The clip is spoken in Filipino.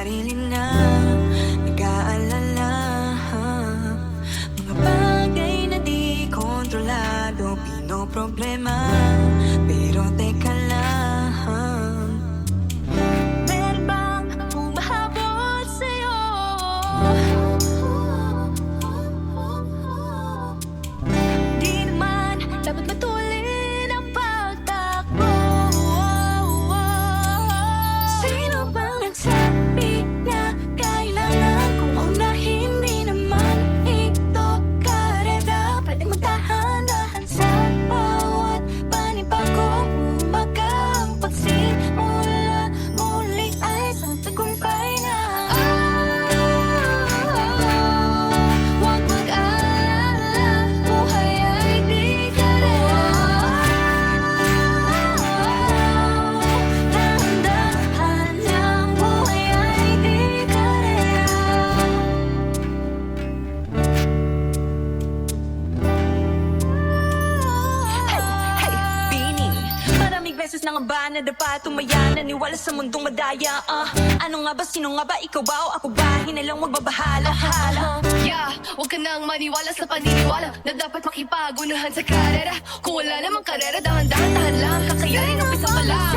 sarili na nag-aalala. Mga bagay na di kontrolado, pinoproblema. Pero teka lang, meron bang humahabol sa'yo? Di naman dapat matulin ang pagtakbo. Sino bang nagsabi na kailangan kong unahin? Di naman ito karera. Pwedeng magdahan-dahan sa bawat panibagong umagang pagsimula. Muli ay sa tagumpay na. Huwag mag-alala, buhay ay di karera. Dahan-dahan lang, buhay ay di karera. Hey, Bini, maraming beses na nga ba nadapa tumaya, naniwala sa mundong madaya. Ano nga ba, sino nga ba, ikaw ba o ako ba? Hinalang magbabahala. Yeah, huwag ka nang maniwala sa paniniwala na dapat makipagunahan sa karera. Kung wala namang karera, dahan-dahan lang, kakayanin umpisa pa lang.